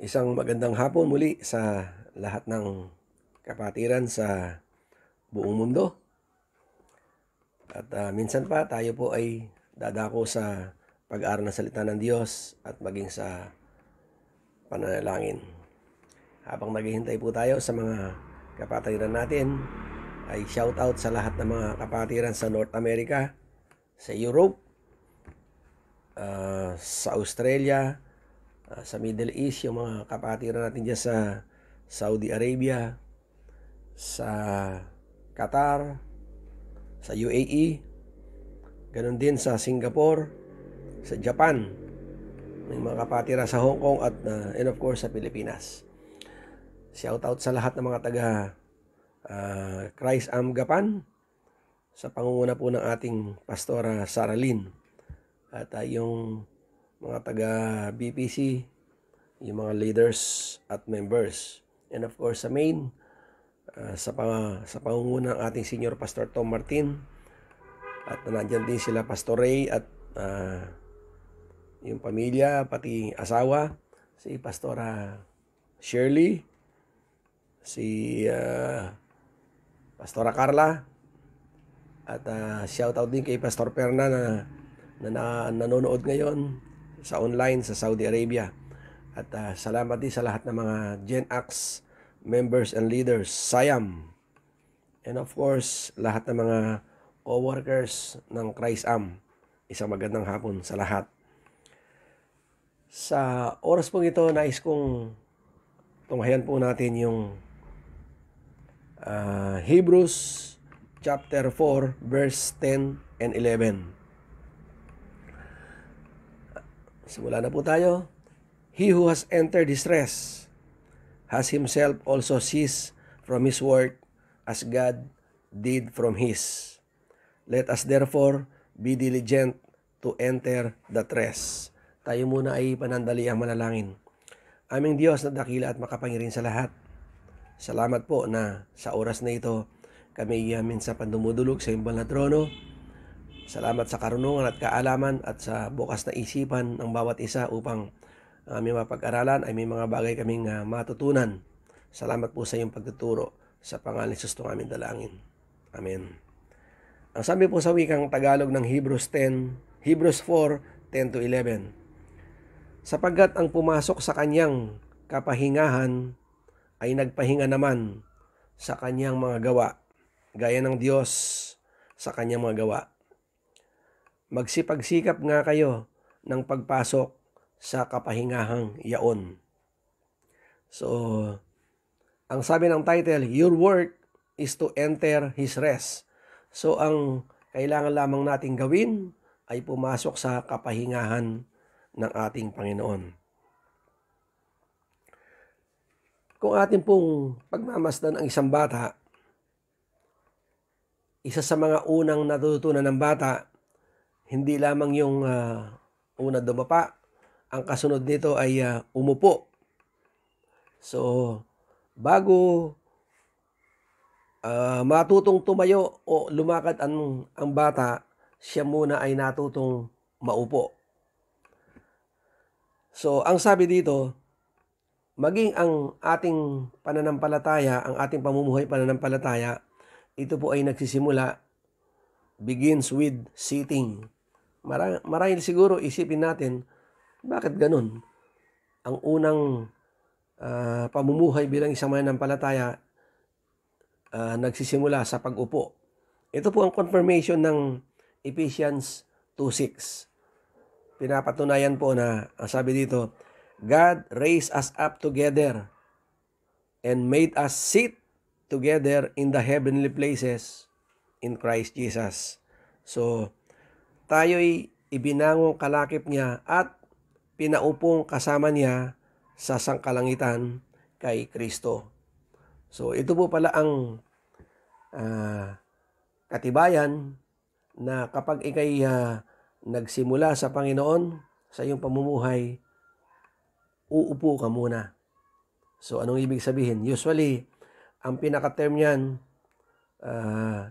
Isang magandang hapon muli sa lahat ng kapatiran sa buong mundo. At minsan pa tayo po ay dadako sa pag-aaral ng salita ng Diyos at maging sa pananalangin. Habang naghihintay po tayo sa mga kapatiran natin, ay shout out sa lahat ng mga kapatiran sa North America, sa Europe, sa Australia, sa Middle East, yung mga kapatiran natin dyan sa Saudi Arabia, sa Qatar, sa UAE, ganun din sa Singapore, sa Japan, may mga kapatira sa Hong Kong at and of course sa Pilipinas. Shout out sa lahat ng mga taga Christ Gapan sa pangunguna po ng ating Pastora Sarah Lynn at yung mga taga BPC, yung mga leaders at members, and of course sa main sa pangunguna ng ating Senior Pastor Tom Martin, at nandiyan din sila Pastor Ray at yung pamilya, pati asawa, si Pastora Shirley, si Pastora Carla, at shout out din kay Pastor Perna na nanonood ngayon sa online sa Saudi Arabia. At salamat din sa lahat ng mga Gen X members and leaders, SIAM, and of course lahat ng mga co-workers ng Christ Isang magandang hapon sa lahat. Sa oras pong ito, nais kong tunghayan po natin yung Hebrews chapter 4 verse 10 and 11. Simula na po tayo. He who has entered his rest has himself also ceased from his work as God did from his. Let us therefore be diligent to enter that rest. Tayo muna ay panandali ang manalangin. Aming Diyos na dakila at makapangyarihan sa lahat, salamat po na sa oras na ito kami minsan pandumudulog sa imbal na trono. Salamat sa karunungan at kaalaman at sa bukas na isipan ng bawat isa upang aming mapag-aralan ay may mga bagay kaming matutunan. Salamat po sa iyong pagtuturo. Sa pangalan ni Jesus aming dalangin. Amen. Ang sabi po sa wikang Tagalog ng Hebrews 4:10 to 11. Sapagkat ang pumasok sa kanyang kapahingahan ay nagpahinga naman sa kanyang mga gawa, gaya ng Diyos sa kanyang mga gawa. Magsipagsikap nga kayo ng pagpasok sa kapahingahang yaon. So, ang sabi ng title, your work is to enter His rest. So, ang kailangan lamang nating gawin ay pumasok sa kapahingahan ng ating Panginoon. Kung atin pong pagmamasdan ang isang bata, isa sa mga unang natutunan ng bata, hindi lamang yung una dumapa, ang kasunod nito ay umupo. So, bago matutong tumayo o lumakad ang bata, siya muna ay natutong maupo. So, ang sabi dito, maging ang ating pananampalataya, ang ating pamumuhay pananampalataya, ito po ay nagsisimula, begins with sitting. Marahil siguro isipin natin, bakit ganun? Ang unang pamumuhay bilang isang mananampalataya nagsisimula sa pag-upo. Ito po ang confirmation ng Ephesians 2:6. Pinapatunayan po na, ang sabi dito, God raised us up together and made us sit together in the heavenly places in Christ Jesus. So, tayo'y ibinangong kalakip niya at pinaupong kasama niya sa sangkalangitan kay Kristo. So, ito po pala ang katibayan na kapag ikay nagsimula sa Panginoon sa iyong pamumuhay, uupo ka muna. So, anong ibig sabihin? Usually, ang pinaka-term niyan,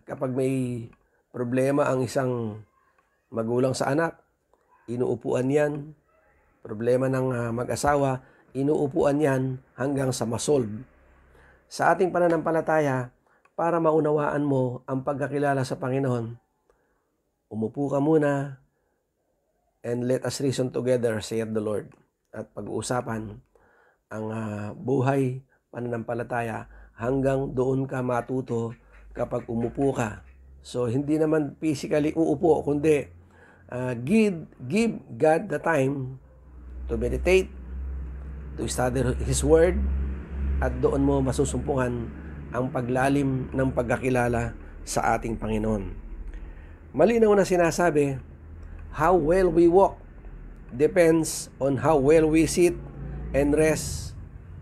kapag may problema ang isang magulang sa anak, inuupuan yan. Problema ng mag-asawa, inuupuan yan hanggang sa masolve. Sa ating pananampalataya, para maunawaan mo ang pagkakilala sa Panginoon, umupo ka muna and let us reason together, saith the Lord. At pag-uusapan ang buhay, pananampalataya, hanggang doon ka matuto kapag umupo ka. So, hindi naman physically uupo, kundi give God the time to meditate, to study His Word, at doon mo masusumpungan ang paglalim ng pagkakilala sa ating Panginoon. Malinaw na sinasabi, how well we walk depends on how well we sit and rest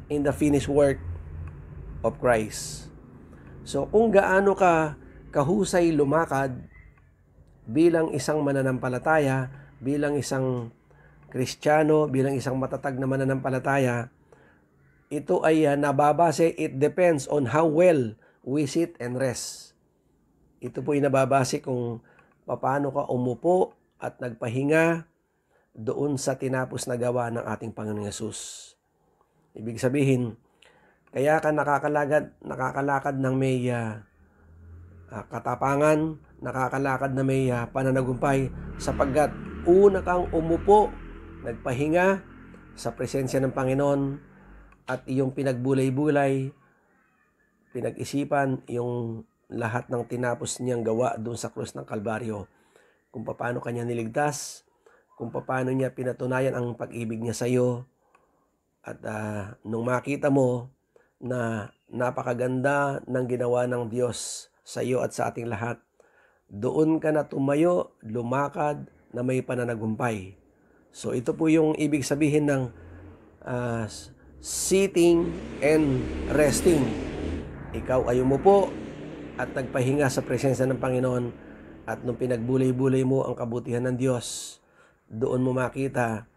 in the finished work of Christ. So kung gaano ka kahusay lumakad bilang isang mananampalataya, bilang isang Kristiyano, bilang isang matatag na mananampalataya, ito ay nababase, it depends on how well we sit and rest. Ito po ay nababase kung paano ka umupo at nagpahinga doon sa tinapos na gawa ng ating Panginoong Yesus. Ibig sabihin, kaya ka nakakalakad ng may katapangan, nakakalakad na may pananagumpay, sapagkat una kang umupo, nagpahinga sa presensya ng Panginoon, at iyong pinagbulay-bulay, pinag-isipan yung lahat ng tinapos niyang gawa doon sa krus ng Kalbaryo. Kung paano kanya niligtas, kung paano niya pinatunayan ang pag-ibig niya sa iyo. At nung makita mo na napakaganda ng ginawa ng Diyos sa iyo at sa ating lahat, doon ka na tumayo, lumakad na may pananagumpay. So ito po yung ibig sabihin ng sitting and resting. Ikaw ay umupo at nagpahinga sa presensya ng Panginoon, at nung pinagbulay-bulay mo ang kabutihan ng Diyos, doon mo makita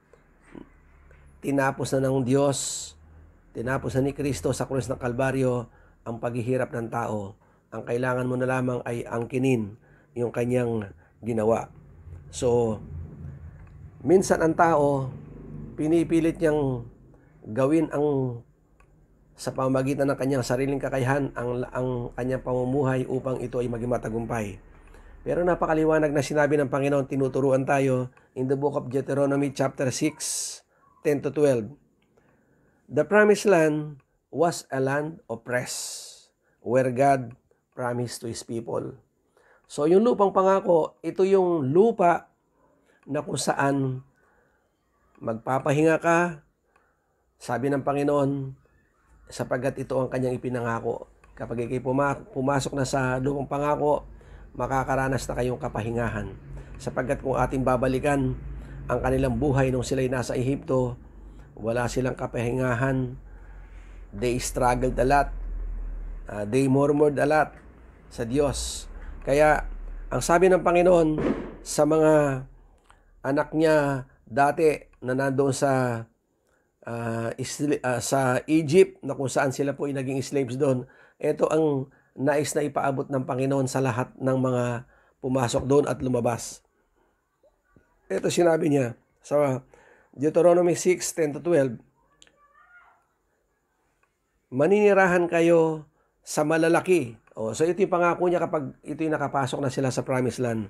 tinapos na ng Diyos, tinapos na ni Kristo sa krus ng Kalbaryo ang paghihirap ng tao. Ang kailangan mo na lamang ay angkinin yung kanyang ginawa. So minsan ang tao pinipilit niyang gawin ang sa pamamagitan ng kanyang sariling kakayahan ang kanyang pamumuhay upang ito ay maging matagumpay. Pero napakaliwanag na sinabi ng Panginoon, tinuturuan tayo in the book of Deuteronomy chapter 6, 10-12. The promised land was a land of rest, where God promised to His people. So yung lupang pangako, ito yung lupa na kung saan magpapahinga ka, sabi ng Panginoon, sapagkat ito ang kanyang ipinangako. Kapag ikay pumasok na sa lupang pangako, makakaranas na kayong kapahingahan. Sapagkat kung ating babalikan ang kanilang buhay nung sila'y nasa Ehipto, wala silang kapahingahan. They struggled a lot. They murmured a lot sa Diyos. Kaya, ang sabi ng Panginoon sa mga anak niya dati na nandoon sa Egypt, na kung saan sila po ay naging slaves doon, ito ang nais na ipaabot ng Panginoon sa lahat ng mga pumasok doon at lumabas. Ito sinabi niya sa Deuteronomy 6, 10-12, maninirahan kayo sa malalaki. So ito yung pangako niya kapag ito yung nakapasok na sila sa promised land.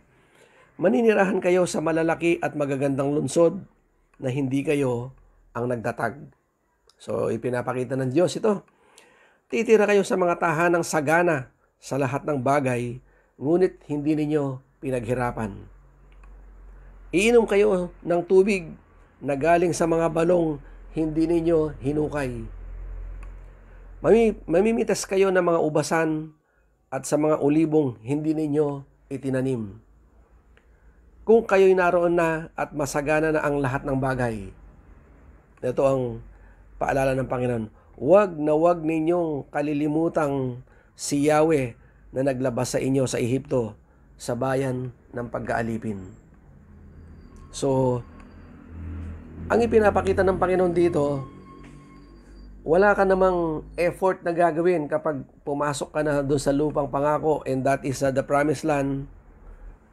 Maninirahan kayo sa malalaki at magagandang lungsod na hindi kayo ang nagtatag. So ipinapakita ng Diyos ito. Titira kayo sa mga tahanang sagana sa lahat ng bagay, ngunit hindi ninyo pinaghirapan. Iinom kayo ng tubig na galing sa mga balong hindi ninyo hinukay. Mamimitas kayo ng mga ubasan at sa mga ulibong hindi ninyo itinanim. Kung kayo'y naroon na at masagana na ang lahat ng bagay, ito ang paalala ng Panginoon, huwag ninyong kalilimutang si Yahweh na naglabas sa inyo sa Ehipto, sa bayan ng pagkaalipin. So, ang ipinapakita ng Panginoon dito, wala ka namang effort na gagawin kapag pumasok ka na doon sa lupang pangako, and that is the promised land,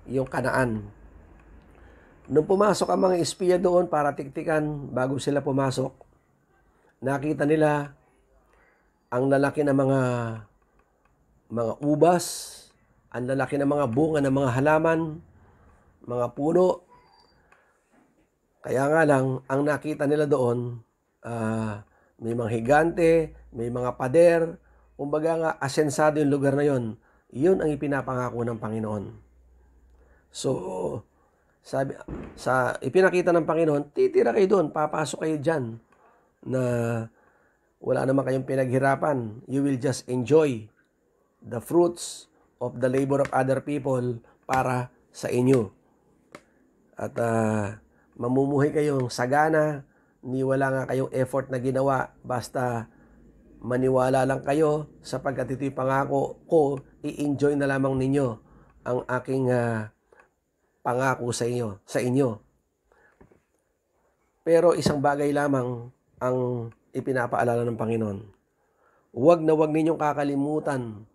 yung Kanaan. Nung pumasok ang mga espiya doon para tiktikan bago sila pumasok, nakita nila ang lalaki ng mga ubas, ang lalaki ng mga bunga ng mga halaman, mga puno. Kaya nga lang, ang nakita nila doon, may mga higante, may mga pader, kumbaga nga asensado yung lugar na yon. Yun ang ipinapangako ng Panginoon. So, ipinakita ng Panginoon, titira kayo doon, papasok kayo dyan, na wala naman kayong pinaghirapan. You will just enjoy the fruits of the labor of other people para sa inyo. At mamumuhay kayong sagana, ni wala nga kayong effort na ginawa, basta maniwala lang kayo sapagkat ito'y pangako ko, i-enjoy na lamang ninyo ang aking pangako sa inyo. Pero isang bagay lamang ang ipinapaalala ng Panginoon. Huwag na huwag ninyong kakalimutan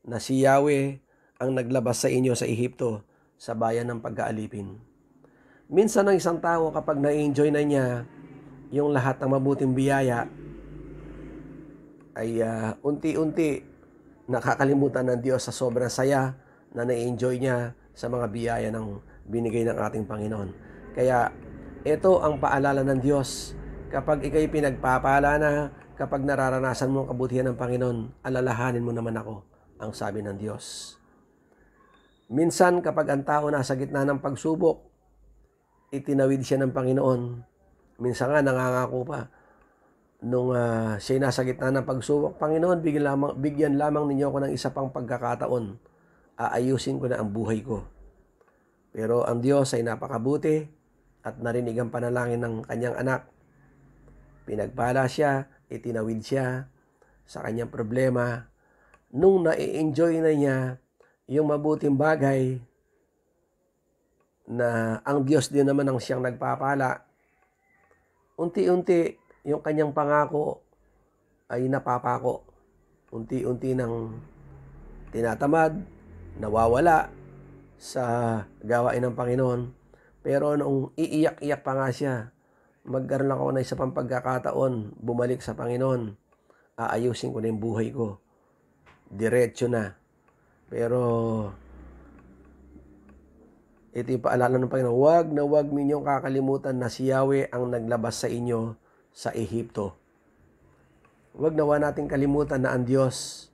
na si Yahweh ang naglabas sa inyo sa Ehipto, sa bayan ng pag-aalipin. Minsan ang isang tao kapag na-enjoy na niya yung lahat ng mabuting biyaya, ay unti-unti nakakalimutan ng Diyos sa sobrang saya na na-enjoy niya sa mga biyaya ng binigay ng ating Panginoon. Kaya ito ang paalala ng Diyos. Kapag ikay pinagpapala na, kapag nararanasan mo ang kabutihan ng Panginoon, alalahanin mo naman ako, ang sabi ng Diyos. Minsan kapag ang tao nasa gitna ng pagsubok, itinawid siya ng Panginoon. Minsan nga nangangako pa, nung siya nasa gitna ng pagsubok, Panginoon, bigyan lamang ninyo ako ng isa pang pagkakataon. Aayusin ko na ang buhay ko. Pero ang Diyos ay napakabuti at narinig ang panalangin ng kanyang anak. Pinagpala siya, itinawid siya sa kanyang problema. Nung na-enjoy na niya yung mabuting bagay na ang Diyos din naman ang siyang nagpapala, unti-unti yung kanyang pangako ay napapako. Unti-unti nang tinatamad, nawawala sa gawain ng Panginoon. Pero nung iiyak-iyak pa nga siya, magkaroon ako na isa pang pagkakataon, bumalik sa Panginoon, aayusin ko na yung buhay ko. Diretso na. Pero ito yung paalala ng Panginoon, huwag na huwag ninyong kakalimutan na si Yahweh ang naglabas sa inyo sa Ehipto. Huwag nawa natin kalimutan na ang Diyos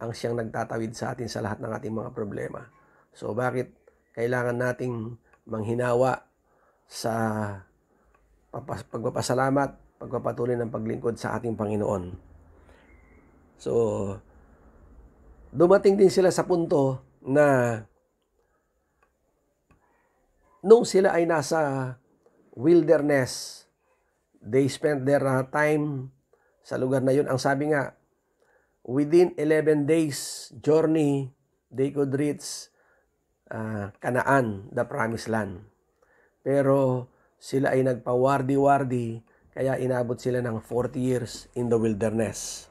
ang siyang nagtatawid sa atin sa lahat ng ating mga problema. So bakit kailangan nating manghinawa sa pagpapasalamat, pagpapatuloy ng paglingkod sa ating Panginoon? So, dumating din sila sa punto na nung sila ay nasa wilderness, they spent their time sa lugar na yun. Ang sabi nga, within 11 days journey, they could reach Canaan, the promised land. Pero sila ay nagpawardi-wardi, kaya inabot sila ng 40 years in the wilderness.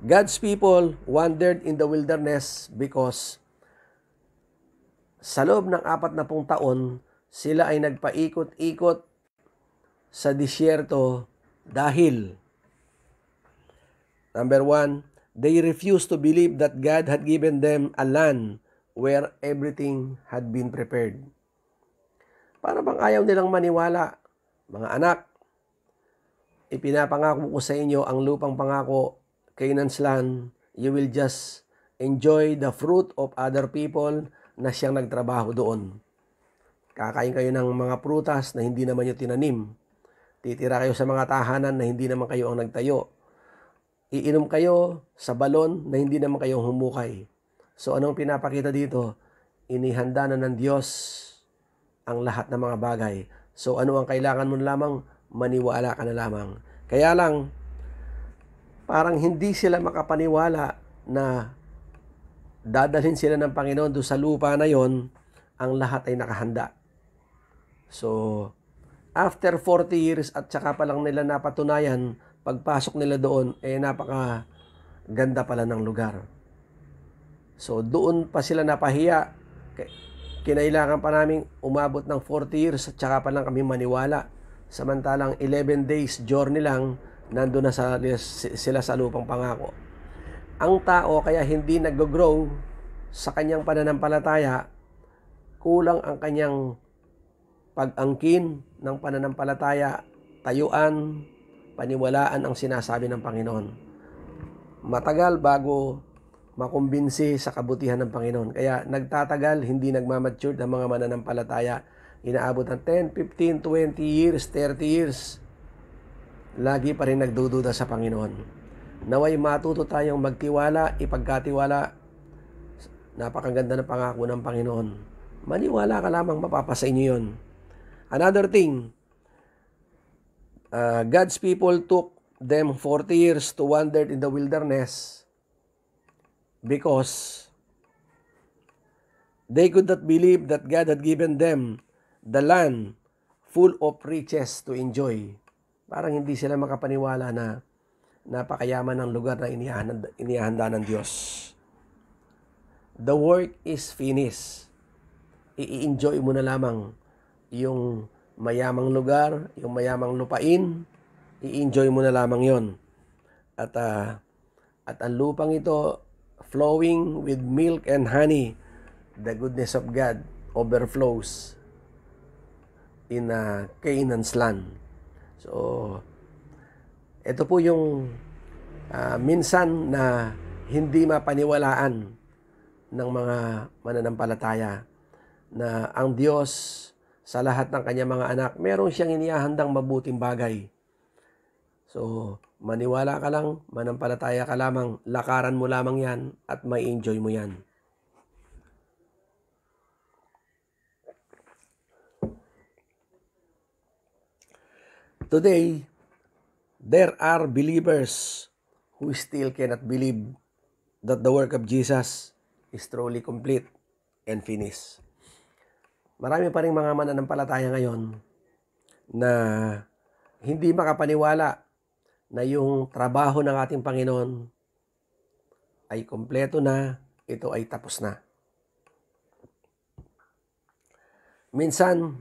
God's people wandered in the wilderness because sa loob ng 40 taon, sila ay nagpaikot-ikot sa disyerto dahil, number 1, they refused to believe that God had given them a land where everything had been prepared. Para bang ayaw nilang maniwala, mga anak, ipinapangako ko sa inyo ang lupang pangako, Canaan's land. You will just enjoy the fruit of other people na siyang nagtrabaho doon. Kakain kayo ng mga prutas na hindi naman nyo tinanim. Titira kayo sa mga tahanan na hindi naman kayo ang nagtayo. Iinom kayo sa balon na hindi naman kayo humukay. So anong pinapakita dito? Inihanda na ng Diyos ang lahat ng mga bagay. So ano ang kailangan mo lamang? Maniwala ka na lamang. Kaya lang, parang hindi sila makapaniwala na dadalhin sila ng Panginoon doon sa lupa na yon, ang lahat ay nakahanda. So, after 40 years at saka pa lang nila napatunayan, pagpasok nila doon, napaka ganda pala ng lugar. So, doon pa sila napahiya. Kinailangan pa namin umabot ng 40 years at saka pa lang kami maniwala samantalang 11 days journey lang, nandun na sila sa lupang pangako. Ang tao kaya hindi nag-grow sa kanyang pananampalataya, kulang ang kanyang pag-angkin ng pananampalataya, tayuan, paniwalaan ang sinasabi ng Panginoon. Matagal bago makumbinsi sa kabutihan ng Panginoon. Kaya nagtatagal, hindi nagmamature ng mga mananampalataya. Inaabot ng 10, 15, 20 years, 30 years. Lagi pa rin nagdududa sa Panginoon. Naway matuto tayong magtiwala, ipagkatiwala. Napakaganda ng pangako ng Panginoon. Maniwala ka lamang, mapapasa inyo yun. Another thing, God's people took them 40 years to wander in the wilderness because they could not believe that God had given them the land full of riches to enjoy. Parang hindi sila makapaniwala na napakayaman ng lugar na inihanda ng Diyos. The work is finished. I-enjoy mo na lamang yung mayamang lugar, yung mayamang lupain, i-enjoy mo na lamang yon. At ang lupang ito, flowing with milk and honey, the goodness of God overflows in Canaan's land. So, ito po yung minsan na hindi mapaniwalaan ng mga mananampalataya na ang Diyos sa lahat ng kanyang mga anak, meron siyang inihahandang mabuting bagay. So, maniwala ka lang, manampalataya ka lamang, lakaran mo lamang yan at may enjoy mo yan. Today, there are believers who still cannot believe that the work of Jesus is truly complete and finished. Marami pa rin mga mananampalataya ngayon na hindi makapaniwala na yung trabaho ng ating Panginoon ay kompleto na, ito ay tapos na. Minsan,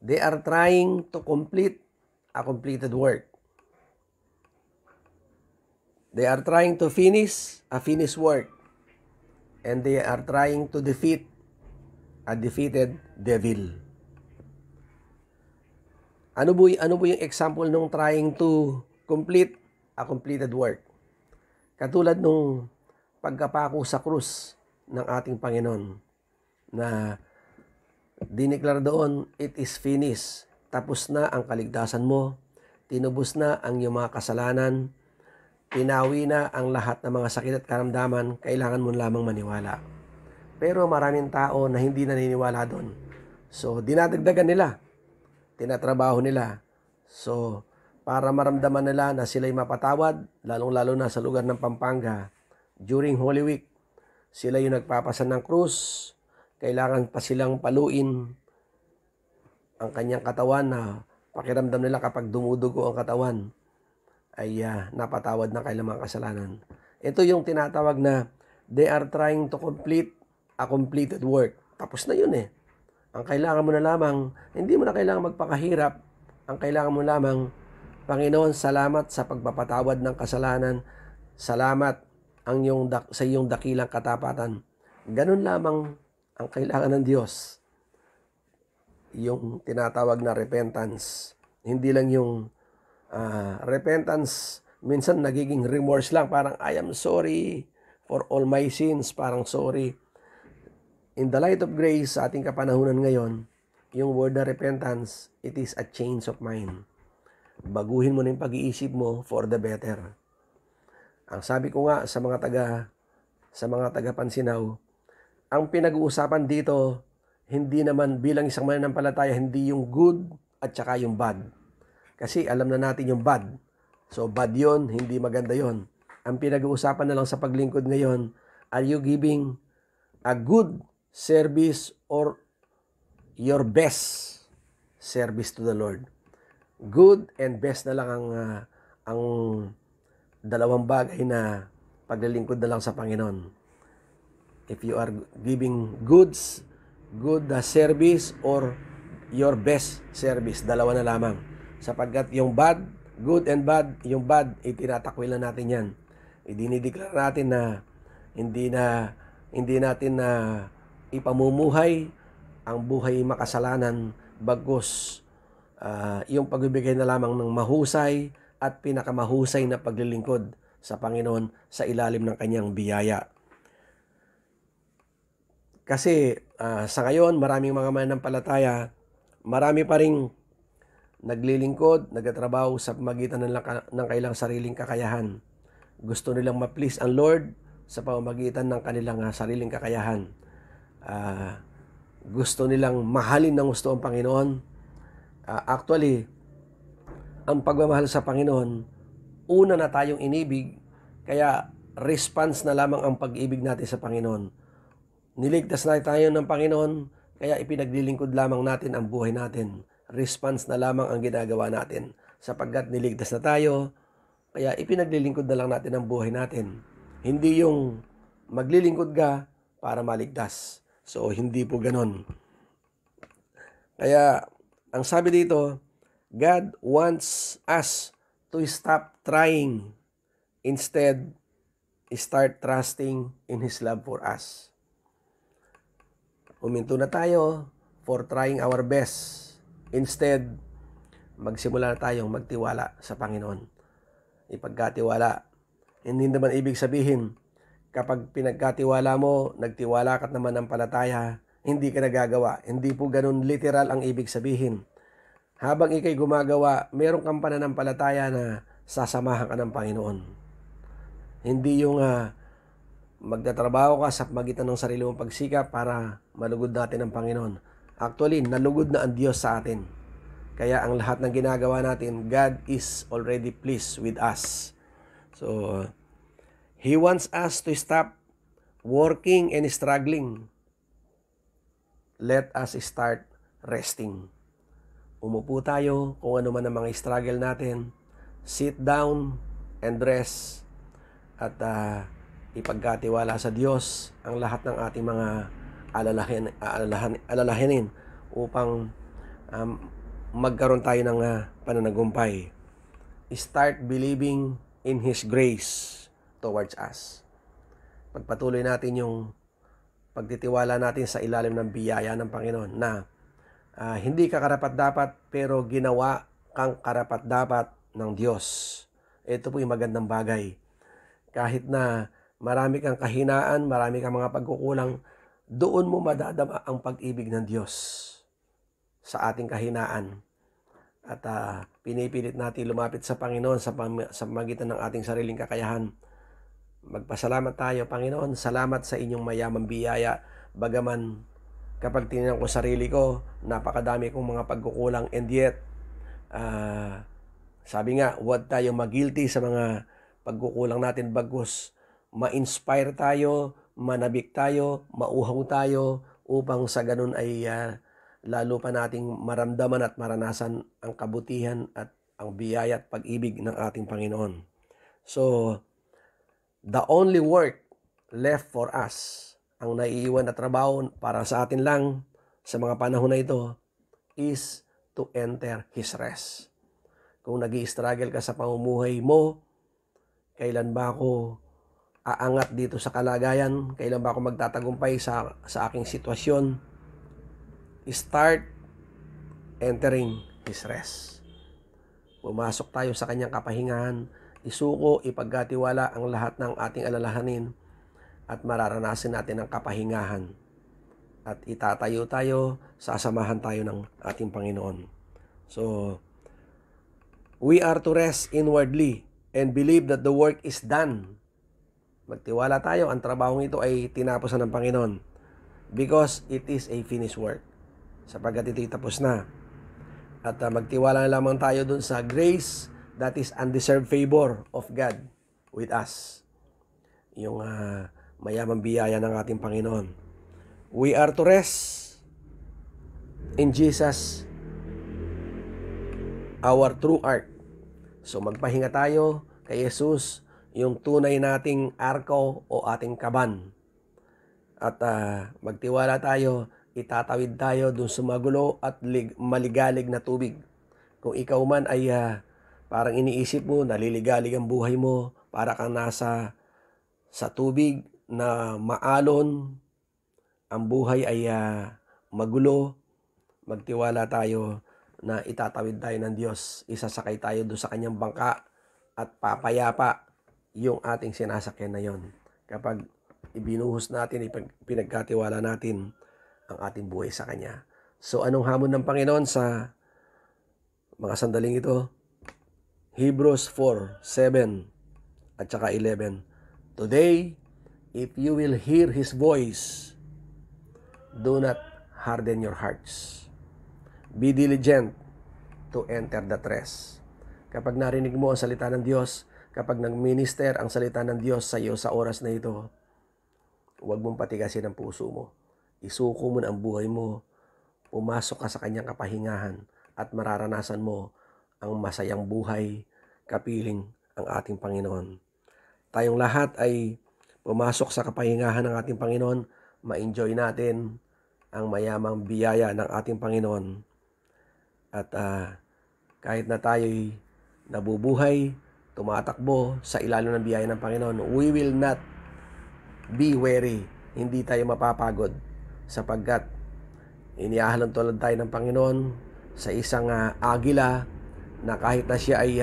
they are trying to complete a completed work. They are trying to finish a finished work. And they are trying to defeat a defeated devil. Ano po yung example nung trying to complete a completed work? Katulad nung pagkapako sa krus ng ating Panginoon na dineklara doon, it is finished. Tapos na ang kaligtasan mo, tinubos na ang iyong mga kasalanan, pinawi na ang lahat ng mga sakit at karamdaman, kailangan mo lamang maniwala. Pero maraming tao na hindi naniniwala doon. So, dinadagdagan nila. Tinatrabaho nila. So, para maramdaman nila na sila'y mapatawad, lalong-lalo na sa lugar ng Pampanga, during Holy Week, sila yung nagpapasan ng krus, kailangan pa silang paluin ang kanyang katawan na pakiramdam nila kapag dumudugo ang katawan ay napatawad na kailang mga kasalanan. Ito yung tinatawag na they are trying to complete a completed work. Tapos na yun eh. Ang kailangan mo na lamang, hindi mo na kailangan magpakahirap. Ang kailangan mo lamang, Panginoon, salamat sa pagpapatawad ng kasalanan. Salamat sa iyong dakilang katapatan. Ganun lamang ang kailangan ng Diyos. Yung tinatawag na repentance. Hindi lang yung repentance, minsan nagiging remorse lang. Parang, I am sorry for all my sins. Parang sorry. In the light of grace, sa ating kapanahunan ngayon, yung word na repentance, it is a change of mind. Baguhin mo na yung pag-iisip mo for the better. Ang sabi ko nga sa mga taga-Pansinaw, ang pinag-uusapan dito, hindi naman bilang isang mananampalataya, hindi yung good at saka yung bad. Kasi alam na natin yung bad. So bad yon, hindi maganda yon. Ang pinag-uusapan na lang sa paglingkod ngayon, are you giving a good service or your best service to the Lord? Good and best na lang ang dalawang bagay na paglilingkod na lang sa Panginoon. If you are giving good service or your best service, dalawa na lamang. Sapagkat yung bad, good and bad, yung bad, itinatakwil na natin yan. Idinideklara natin na hindi natin na ipamumuhay ang buhay makasalanan, bagkus yung pagbibigay na lamang ng mahusay at pinakamahusay na paglilingkod sa Panginoon sa ilalim ng kanyang biyaya. Kasi sa ngayon, maraming mga mananampalataya, marami pa ring naglilingkod, nagtatrabaho sa pamamagitan ng kanilang sariling kakayahan. Gusto nilang ma-please ang Lord sa pamamagitan ng kanilang sariling kakayahan. Gusto nilang mahalin ng gusto ang Panginoon. Actually, ang pagmamahal sa Panginoon, una na tayong inibig, kaya response na lamang ang pag-ibig natin sa Panginoon. Niligtas na tayo ng Panginoon, kaya ipinaglilingkod lamang natin ang buhay natin. Response na lamang ang ginagawa natin. Sapagkat niligtas na tayo, kaya ipinaglilingkod na lang natin ang buhay natin. Hindi yung maglilingkod ka para maligtas. So, hindi po ganon. Kaya, ang sabi dito, God wants us to stop trying. Instead, start trusting in His love for us. Huminto na tayo for trying our best. Instead, magsimula na tayong magtiwala sa Panginoon. Ipagkatiwala. Hindi naman ibig sabihin, kapag pinagkatiwala mo, nagtiwala ka naman ng palataya, hindi ka nagagawa. Hindi po ganun literal ang ibig sabihin. Habang ikay gumagawa, meron kang pananampalataya na sasamahan ka ng Panginoon. Hindi yung magtatrabaho ka sa magitan ng sarili mong pagsikap para malugod natin ang Panginoon. Actually, nalugod na ang Diyos sa atin. Kaya ang lahat ng ginagawa natin, God is already pleased with us. So, He wants us to stop working and struggling. Let us start resting. Umupo tayo kung ano man ang mga struggle natin. Sit down and rest. At ipagkatiwala sa Diyos ang lahat ng ating mga alalahanin upang magkaroon tayo ng pananagumpay. Start believing in His grace towards us. Pagpatuloy natin yung pagtitiwala natin sa ilalim ng biyaya ng Panginoon na hindi ka karapat-dapat pero ginawa kang karapat-dapat ng Diyos. Ito po yung magandang bagay. Kahit na marami kang kahinaan, marami kang mga pagkukulang, doon mo madadama ang pag-ibig ng Diyos sa ating kahinaan. At pinipilit natin lumapit sa Panginoon sa pamagitan ng ating sariling kakayahan. Magpasalamat tayo, Panginoon. Salamat sa inyong mayamang biyaya. Bagaman kapag tinignan ko sarili ko, napakadami kong mga pagkukulang, and yet, sabi nga, huwag tayo mag-guilty sa mga pagkukulang natin, bagkus ma-inspire tayo, manabik tayo, mauhaw tayo, upang sa ganun ay lalo pa nating maramdaman at maranasan ang kabutihan at ang biyaya at pag-ibig ng ating Panginoon. So, the only work left for us, ang naiiwan na trabaho para sa atin lang sa mga panahon na ito, is to enter His rest. Kung nag-i-struggle ka sa pamumuhay mo, kailan ba ako aangat dito sa kalagayan? Kailan ba ako magtatagumpay sa aking sitwasyon? Start entering His rest. Pumasok tayo sa kanyang kapahingahan, isuko, ipagkatiwala ang lahat ng ating alalahanin at mararanasan natin ang kapahingahan. At itatayo tayo, sasamahan tayo ng ating Panginoon. So, we are to rest inwardly and believe that the work is done. Magtiwala tayo, ang trabahong ito ay tinapos ng Panginoon because it is a finished work. Sapagkat ito'y tapos na. At magtiwala na lamang tayo dun sa grace, that is undeserved favor of God with us. Yung mayamang biyaya ng ating Panginoon. We are to rest in Jesus, our true ark. So magpahinga tayo kay Jesus, yung tunay nating arko o ating kaban. At magtiwala tayo, itatawid tayo dun sa magulo at maligalig na tubig. Kung ikaw man ay parang iniisip mo, naliligalig ang buhay mo, para kang nasa sa tubig na maalon, ang buhay ay magulo, magtiwala tayo na itatawid tayo ng Diyos. Isasakay tayo doon sa kanyang bangka at papayapa yung ating sinasakyan na yon. Kapag ibinuhos natin, pinagkatiwala natin ang ating buhay sa Kanya. So anong hamon ng Panginoon sa mga sandaling ito? Hebrews 4:7 at saka 11. Today, if you will hear His voice, do not harden your hearts. Be diligent to enter that rest. Kapag narinig mo ang salita ng Diyos, kapag nag-minister ang salita ng Diyos sa iyo sa oras na ito, huwag mong patigasin ang puso mo. Isuko mo na ang buhay mo. Pumasok ka sa kanyang kapahingahan at mararanasan mo ang masayang buhay, kapiling ang ating Panginoon. Tayong lahat ay pumasok sa kapahingahan ng ating Panginoon, ma-enjoy natin ang mayamang biyaya ng ating Panginoon. At kahit na tayo'y nabubuhay, tumatakbo sa ilalim ng biyaya ng Panginoon, we will not be weary. Hindi tayo mapapagod sapagkat iniahalon tulad tayo ng Panginoon sa isang agila na kahit na siya ay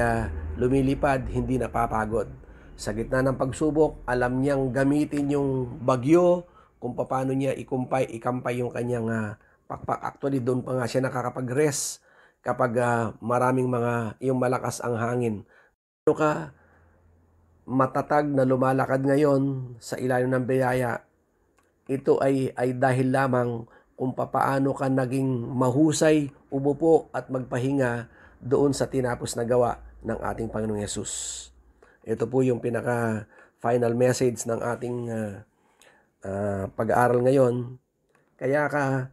lumilipad, hindi napapagod. Sa gitna ng pagsubok, alam niyang gamitin yung bagyo kung paano niya ikampay yung kanyang pakpak. Actually, doon pa nga siya nakakapag-rest kapag maraming yung malakas ang hangin. Ano ka matatag na lumalakad ngayon sa ilalim ng biyaya, ito ay dahil lamang kung paano ka naging mahusay, umupo at magpahinga doon sa tinapos na gawa ng ating Panginoong Yesus. Ito po yung pinaka-final message ng ating pag-aaral ngayon. Kaya ka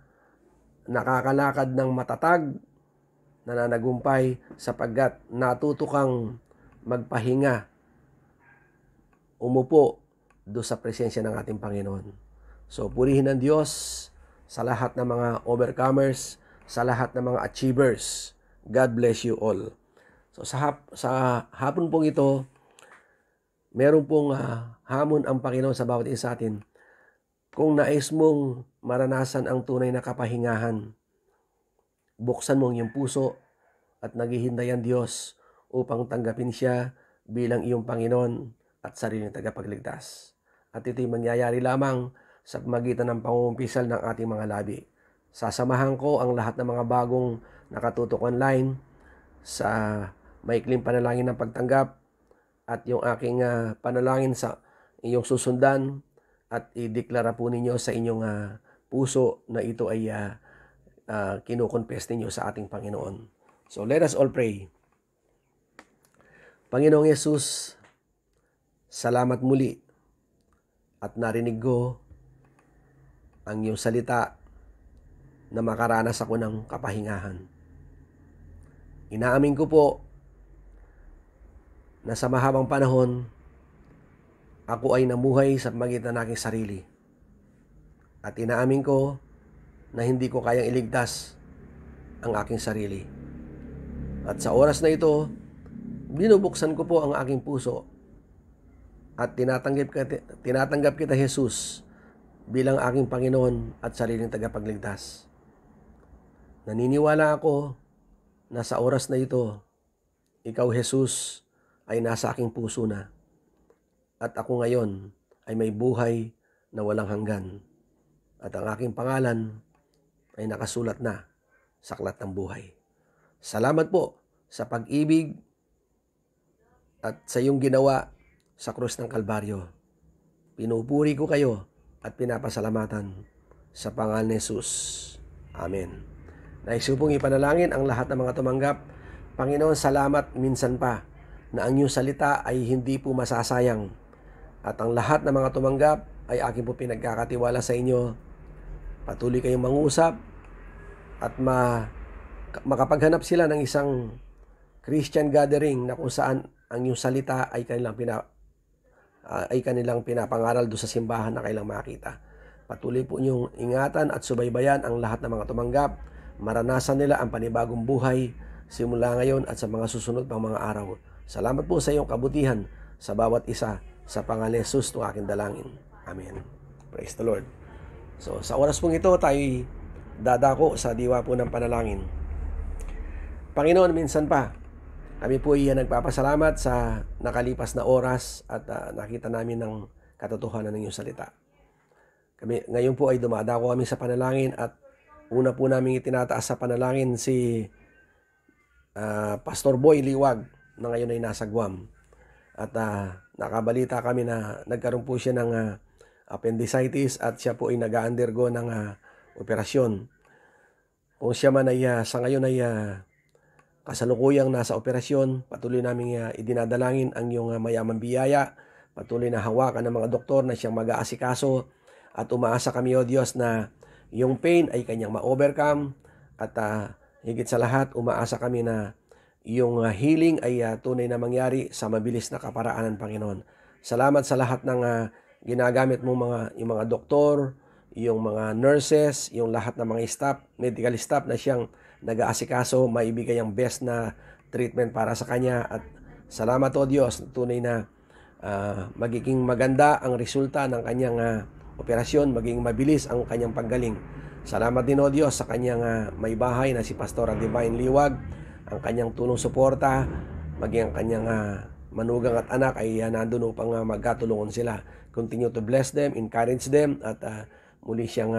nakakalakad ng matatag, nananagumpay sapagkat natuto kang magpahinga, umupo doon sa presensya ng ating Panginoon. So, purihin ng Diyos sa lahat ng mga overcomers, sa lahat ng mga achievers. God bless you all. So, sa hapon pong ito, meron pong hamon ang Panginoon sa bawat isa sa atin. Kung nais mong maranasan ang tunay na kapahingahan, buksan mo ang iyong puso at naghihintay ang Diyos upang tanggapin siya bilang iyong Panginoon at sariling tagapagligtas. At ito'y mangyayari lamang sa pamagitan ng pangungumpisal ng ating mga labi. Sasamahan ko ang lahat ng mga bagong nakatutok online sa maikling panalangin ng pagtanggap at yung aking panalangin sa iyong susundan at ideklara po ninyo sa inyong puso na ito ay kinukonfess ninyo sa ating Panginoon. So let us all pray. Panginoong Yesus, salamat muli at narinig ko ang iyong salita na makaranas ako ng kapahingahan. Inaamin ko po na sa mahabang panahon, ako ay namuhay sa pamagitan ng aking sarili. At inaamin ko na hindi ko kayang iligtas ang aking sarili. At sa oras na ito, binubuksan ko po ang aking puso at tinatanggap kita, Jesus, bilang aking Panginoon at sariling tagapagligtas. Naniniwala ako na sa oras na ito, ikaw, Jesus, ay nasa aking puso na. At ako ngayon ay may buhay na walang hanggan. At ang aking pangalan ay nakasulat na sa aklat ng buhay. Salamat po sa pag-ibig at sa iyong ginawa sa krus ng Kalbaryo. Pinupuri ko kayo at pinapasalamatan sa pangalan ni Jesus. Amen. Nais ko pong ipanalangin ang lahat ng mga tumanggap. Panginoon, salamat minsan pa na ang iyong salita ay hindi po masasayang. At ang lahat ng mga tumanggap ay aking po pinagkakatiwala sa inyo. Patuloy kayong mangusap at makapaghanap sila ng isang Christian gathering na kung saan ang iyong salita ay kanilang pinapangaral doon sa simbahan na kailang makita. Patuloy po niyong ingatan at subaybayan ang lahat ng mga tumanggap. Maranasan nila ang panibagong buhay simula ngayon at sa mga susunod pang mga araw. Salamat po sa iyong kabutihan sa bawat isa. Sa pangalan ni Jesus, itong aking dalangin. Amen. Praise the Lord. So, sa oras pong ito, tayo dadako sa diwa po ng panalangin. Panginoon, minsan pa, kami po ay nagpapasalamat sa nakalipas na oras at nakita namin ng katotohanan ng iyong salita. Ngayon po ay dumadako kami sa panalangin at una po namin itinataas sa panalangin si Pastor Boy Liwag na ngayon ay nasa Guam. At nakabalita kami na nagkaroon po siya ng appendicitis at siya po ay nag-undergo ng operasyon. Kung siya man ay sa ngayon ay kasalukuyang nasa operasyon, patuloy namin idinadalangin ang iyong mayamang biyaya, patuloy na hawakan ng mga doktor na siyang mag-aasikaso at umaasa kami, O Diyos, na yung pain ay kanyang ma-overcome at higit sa lahat, umaasa kami na yung healing ay tunay na mangyari sa mabilis na kaparaanan, Panginoon. Salamat sa lahat ng ginagamit mo yung mga doktor, yung mga nurses, yung lahat ng mga staff, medical staff na siyang nag-aasikaso, maibigay ang best na treatment para sa kanya. At salamat, O Diyos, tunay na magiging maganda ang resulta ng kanyang operasyon, magiging mabilis ang kanyang paggaling. Salamat din, O Diyos, sa kanyang may bahay na si Pastora Divine Liwag, ang kanyang tulong suporta, maging ang kanyang manugang at anak ay nandun upang magkatulungan sila. Continue to bless them, encourage them, at muli siyang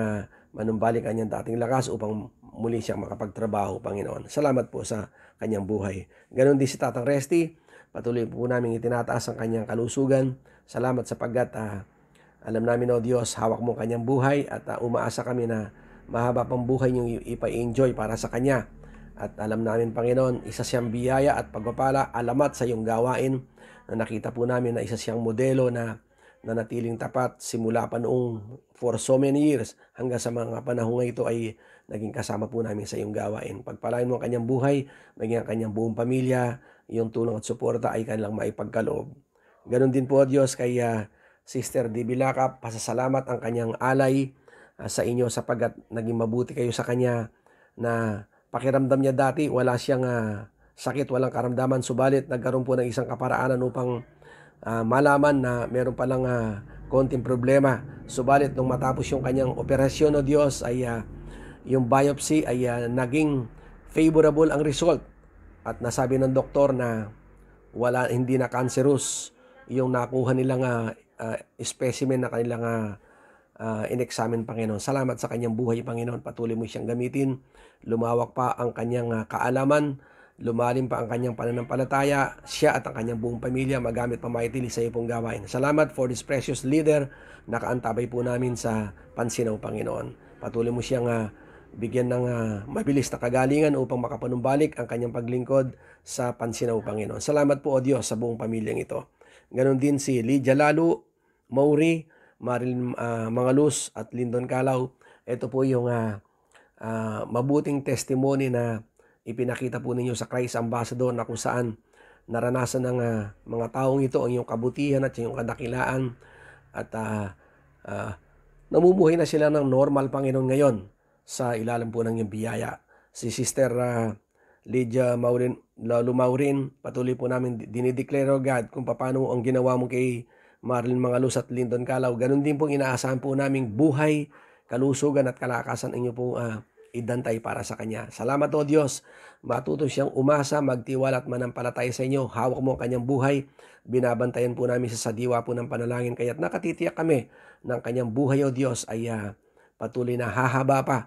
manumbalik kanyang dating lakas upang muli siyang makapagtrabaho, Panginoon. Salamat po sa kanyang buhay. Ganon din si Tatang Resty. Patuloy po namin itinataas ang kanyang kalusugan. Salamat sapagkat alam namin, O Diyos, hawak mo kanyang buhay at umaasa kami na mahaba pang buhay niyong ipa-enjoy para sa kanya. At alam namin, Panginoon, isa siyang biyaya at pagpapala, alamat sa iyong gawain na nakita po namin na isa siyang modelo na natiling tapat simula pa noong for so many years hanggang sa mga panahon ito ay naging kasama po namin sa iyong gawain. Pagpalain mo ang kanyang buhay, maging ang kanyang buong pamilya, iyong tulong at suporta ay kanilang maipagkaloob. Ganon din po, Diyos, kay Sister D. Bilacap, pasasalamat ang kanyang alay sa inyo sapagkat naging mabuti kayo sa kanya na pakiramdam niya dati, wala siyang sakit, walang karamdaman, subalit nagkaroon po ng isang kaparaanan upang malaman na meron palang konting problema. Subalit nung matapos yung kanyang operasyon, O Diyos, ay yung biopsy ay naging favorable ang result at nasabi ng doktor na hindi na cancerous yung nakuha nilang specimen na kanilang in-examine, Panginoon. Salamat sa kanyang buhay, Panginoon. Patuloy mo siyang gamitin. Lumawak pa ang kanyang kaalaman. Lumalim pa ang kanyang pananampalataya. Siya at ang kanyang buong pamilya magamit pa maitili sa iyo pong gawain. Salamat for this precious leader na kaantabay po namin sa Pansinaw, Panginoon. Patuloy mo siyang bigyan ng mabilis na kagalingan upang makapanumbalik ang kanyang paglingkod sa Pansinaw, Panginoon. Salamat po, O Diyos, sa buong pamilyang ito. Ganon din si Lydia Lalu, Maury, Marilyn Mangalus at Lyndon Calaw. Ito po yung mabuting testimony na ipinakita po ninyo sa Christ Ambassador na kung saan naranasan ng mga taong ito ang iyong kabutihan at iyong kadakilaan at namumuhay na sila ng normal, Panginoon, ngayon sa ilalim po ng iyong biyaya. Si Sister Lydia Lumaurin, patuloy po namin dinideclare, O God, kung paano ang ginawa mo kay Marilyn Mangalus at Lyndon Calaw. Ganun din pong inaasahan po namin buhay, kalusugan at kalakasan inyo po idantay para sa kanya. Salamat, O Diyos. Matuto siyang umasa, magtiwala at manampalataya sa inyo. Hawak mo ang kanyang buhay. Binabantayan po namin sa diwa po ng panalangin. Kaya't nakatitiyak kami ng kanyang buhay, O Diyos, ay patuloy na hahaba pa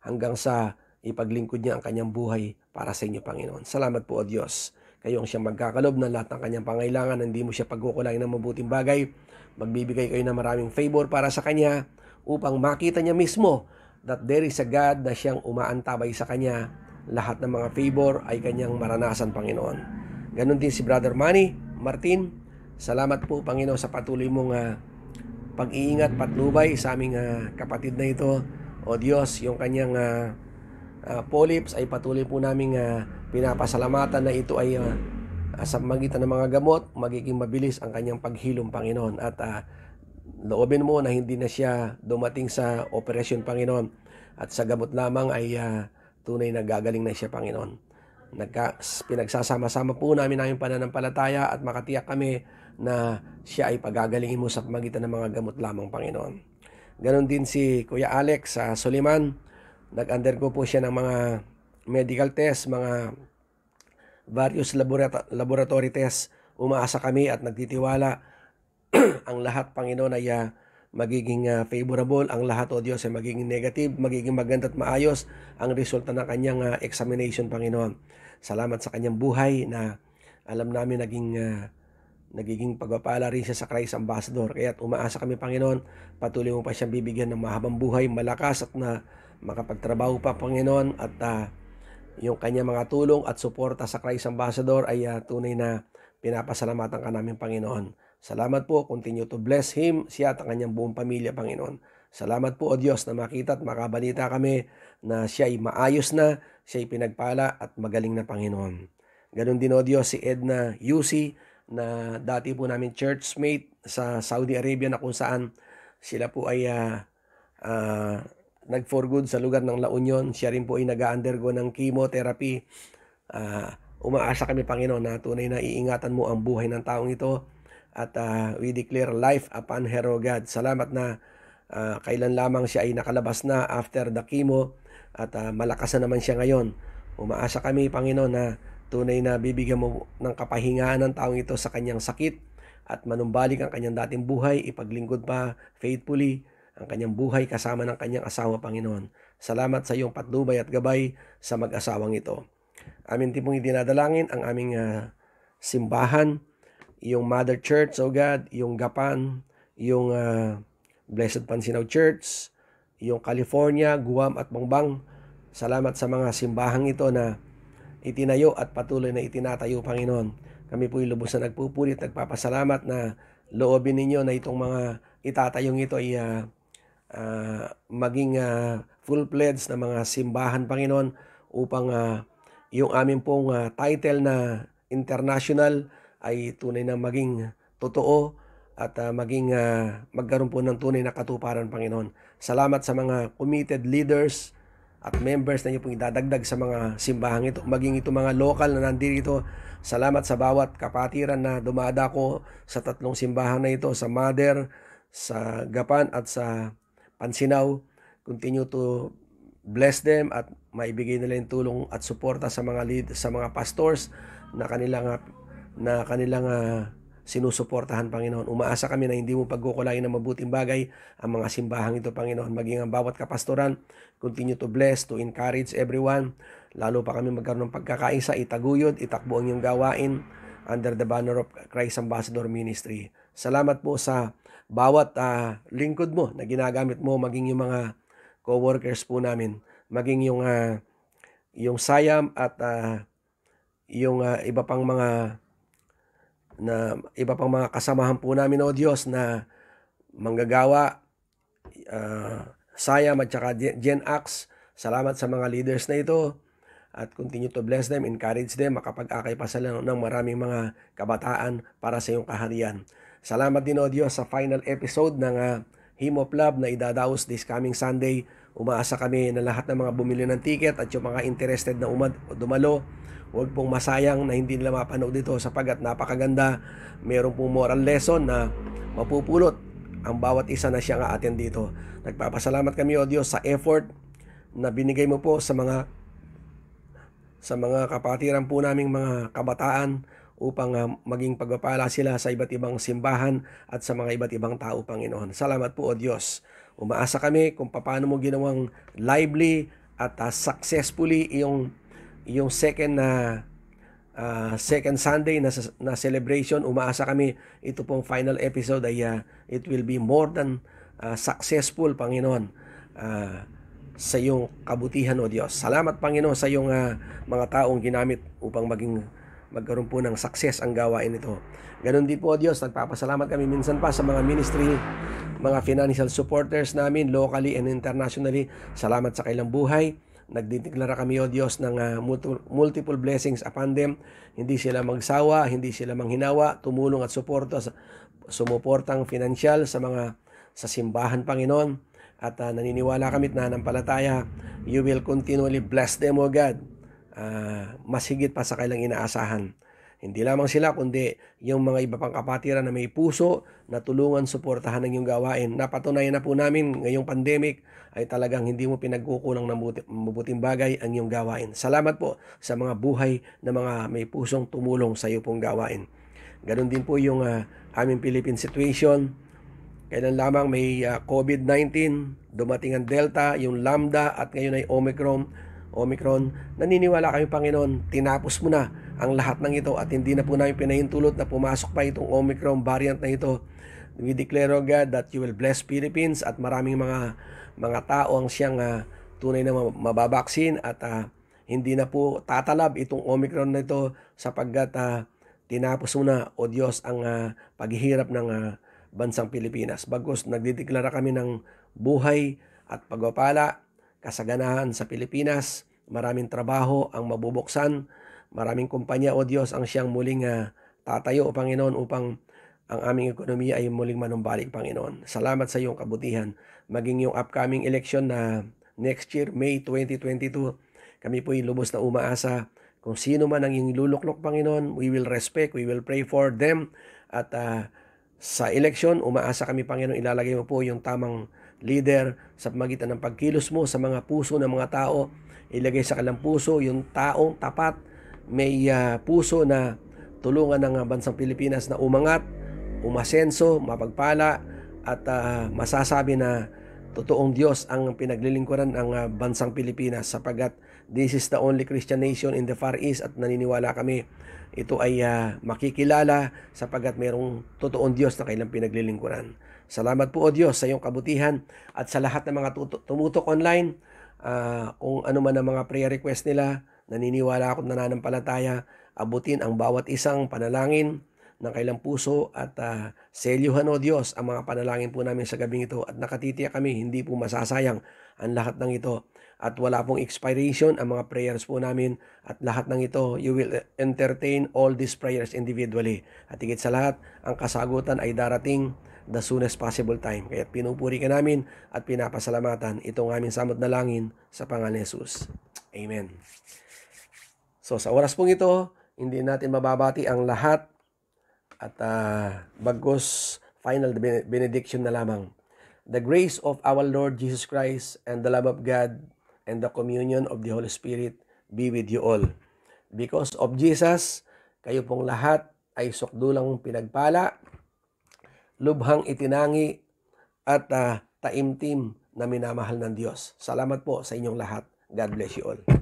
hanggang sa ipaglingkod niya ang kanyang buhay para sa inyo, Panginoon. Salamat po, O Diyos. Kayo ang siyang magkakalob ng lahat ng kanyang pangailangan. Hindi mo siya pagkukulangin ng mabuting bagay. Magbibigay kayo ng maraming favor para sa kanya upang makita niya mismo that there is a God na siyang umaantabay sa kanya. Lahat ng mga favor ay kanyang maranasan, Panginoon. Ganon din si Brother Manny Martin. Salamat po, Panginoon, sa patuloy mong pag-iingat, patnubay sa aming kapatid na ito. O Diyos, yung kanyang polyps ay patuloy po naming pinapasalamatan na ito ay sa magitan ng mga gamot, magiging mabilis ang kanyang paghilom, Panginoon. At loobin mo na hindi na siya dumating sa operasyon, Panginoon. At sa gamot lamang ay tunay na gagaling na siya, Panginoon. Pinagsasama-sama po namin ang pananampalataya at makatiyak kami na siya ay pagagalingin mo sa pamagitan ng mga gamot lamang, Panginoon. Ganon din si Kuya Alex sa Soliman. Nag-undergo po siya ng mga medical test, mga various laboratory tests. Umaasa kami at nagtitiwala ang lahat, Panginoon, ay magiging favorable. Ang lahat, O Diyos, ay magiging negative, magiging maganda at maayos ang resulta ng kanyang examination, Panginoon. Salamat sa kanyang buhay na alam namin nagiging pagpapala rin siya sa Christ Ambassador. Kaya umaasa kami, Panginoon, patuloy mo pa siyang bibigyan ng mahabang buhay, malakas at na makapagtrabaho pa, Panginoon, at yung kanyang mga tulong at suporta sa Christ Ambassador ay tunay na pinapasalamatan ka namin, Panginoon. Salamat po. Continue to bless him, siya at ang kanyang buong pamilya, Panginoon. Salamat po, O Diyos, na makita at makabalita kami na siya ay maayos na, siya ay pinagpala at magaling na, Panginoon. Ganon din, O Diyos, si Edna Yusi, na dati po namin churchmate sa Saudi Arabia, na kung saan sila po ay nag-for good sa lugar ng La Union. Siya rin po ay nag-undergo ng chemotherapy. Umaasa kami, Panginoon, na tunay na iingatan mo ang buhay ng taong ito. At we declare life upon her, O God. Salamat na kailan lamang siya ay nakalabas na after the chemo at malakas na naman siya ngayon. Umaasa kami, Panginoon, na tunay na bibigyan mo ng kapahingaan ng taong ito sa kanyang sakit at manumbalik ang kanyang dating buhay, ipaglingkod pa faithfully ang kanyang buhay kasama ng kanyang asawa, Panginoon. Salamat sa iyong patnubay at gabay sa mag-asawang ito. Amin din pong idinadalangin ang aming simbahan, yung Mother Church, O God, yung Gapan, yung Blessed Pansinaw Church, yung California, Guam at Bongbang. Salamat sa mga simbahang ito na itinayo at patuloy na itinatayo, Panginoon. Kami po'y lubos na nagpupulit, nagpapasalamat na loobin ninyo na itong mga itatayong ito ay maging full-fledged na mga simbahan, Panginoon, upang yung aming pong title na international ay tunay na maging totoo at magkaroon po ng tunay na katuparan, Panginoon. Salamat sa mga committed leaders at members na niyo pong idadagdag sa mga simbahang ito, maging ito mga local na nandito. Salamat sa bawat kapatiran na dumadako sa tatlong simbahan na ito, sa Mother, sa Gapan at sa Pansinaw. Continue to bless them at maibigay nila yung tulong at suporta sa mga sa mga pastors na kanilang sinusuportahan, Panginoon. Umaasa kami na hindi mo pagkukulangin ng mabuting bagay ang mga simbahang ito, Panginoon. Maging ang bawat kapastoran, continue to bless, to encourage everyone. Lalo pa kami magkaroon ng pagkakaisa, itaguyod, itakbo ang iyong gawain under the banner of Christ Ambassador Ministry. Salamat po sa bawat lingkod mo na ginagamit mo, maging yung mga co-workers po namin, maging yung Sayam at yung iba pang mga kasamahan po namin, O Diyos, na manggagawa, Sayam at saka Gen X. Salamat sa mga leaders na ito at continue to bless them, encourage them, makapag-akay pa sila ng maraming mga kabataan para sa iyong kaharian. Salamat din, O Diyos, sa final episode ng Hymn of Love na idadaos this coming Sunday. Umaasa kami na lahat ng mga bumili ng ticket at yung mga interested na dumalo, huwag pong masayang na hindi nila mapanood dito sapagat napakaganda. Mayroon pong moral lesson na mapupulot ang bawat isa na siya nga attend dito. Nagpapasalamat kami, O Diyos, sa effort na binigay mo po sa mga kapatiran po naming mga kabataan upang maging pagpapala sila sa iba't ibang simbahan at sa mga iba't ibang tao, Panginoon. Salamat po, O Diyos. Umaasa kami kung paano mo ginawang lively at successfully yung second Sunday na celebration. Umaasa kami ito pong final episode ay it will be more than successful, Panginoon, sa iyong kabutihan, O Diyos. Salamat, Panginoon, sa iyong mga taong ginamit upang magkaroon po ng success ang gawain ito. Ganon din po, O Diyos, nagpapasalamat kami minsan pa sa mga ministry, mga financial supporters namin locally and internationally. Salamat sa kailang buhay. Nagdideklara kami, O Diyos, ng multiple blessings upon them. Hindi sila magsawa, hindi sila manghinawa, tumulong at sumuportang financial sa simbahan, Panginoon. At naniniwala kami at nananampalataya, you will continually bless them, O God. mas higit pa sa kailang inaasahan. Hindi lamang sila, kundi yung mga iba pang kapatiran na may puso na tulungan, suportahan ng iyong gawain. Napatunayan na po namin ngayong pandemic ay talagang hindi mo pinagkukulang ng mabuting bagay ang iyong gawain. Salamat po sa mga buhay na mga may pusong tumulong sa iyo pong gawain. Ganon din po yung aming Philippine situation. Kailan lamang may COVID-19, dumating ang Delta, yung Lambda at ngayon ay Omicron. Naniniwala kami, Panginoon, tinapos mo na ang lahat ng ito at hindi na po namin pinahintulot na pumasok pa itong Omicron variant na ito. We declare, O God, that you will bless Philippines at maraming mga tao ang siyang tunay na mababaksin at hindi na po tatalab itong Omicron na ito sapagkat tinapos mo na, O Diyos, ang paghihirap ng bansang Pilipinas. Bagkus nagdideklara kami ng buhay at pagpapala, kasaganahan sa Pilipinas, maraming trabaho ang mabubuksan, maraming kumpanya, O Diyos, ang siyang muling tatayo, O Panginoon, upang ang aming ekonomiya ay muling manumbalik, Panginoon. Salamat sa iyong kabutihan. Maging yung upcoming election na next year, May 2022, kami po ay lubos na umaasa kung sino man ang iyong luluklok, Panginoon, we will respect, we will pray for them. At sa election, umaasa kami, Panginoon, ilalagay mo po yung tamang leader sa pamagitan ng pagkilos mo sa mga puso ng mga tao. Ilagay sa kanilang puso yung taong tapat, may puso na tulungan ng bansang Pilipinas na umangat, umasenso, mapagpala, at masasabi na totoong Diyos ang pinaglilingkuran ng bansang Pilipinas sapagkat this is the only Christian nation in the Far East at naniniwala kami ito ay makikilala sapagkat mayroong totoong Diyos na kailang pinaglilingkuran. Salamat po, O Diyos, sa iyong kabutihan at sa lahat ng mga tumutok online. Kung ano man ang mga prayer request nila, naniniwala ako nananampalataya, abutin ang bawat isang panalangin ng kailang puso at selyuhan, O Diyos, ang mga panalangin po namin sa gabing ito at nakatitiyak kami hindi po masasayang ang lahat ng ito at wala pong expiration ang mga prayers po namin at lahat ng ito, you will entertain all these prayers individually. At higit sa lahat, ang kasagutan ay darating the soonest possible time. Kaya pinupuri ka namin at pinapasalamatan itong aming samot na langin sa pangalan ni Jesus. Amen. So sa oras pong ito, hindi natin mababati ang lahat at bagkus final benediction na lamang. The grace of our Lord Jesus Christ and the love of God and the communion of the Holy Spirit be with you all. Because of Jesus, kayo pong lahat ay sukdulang pinagpala, lubhang itinangi at taimtim na minamahal ng Diyos. Salamat po sa inyong lahat. God bless you all.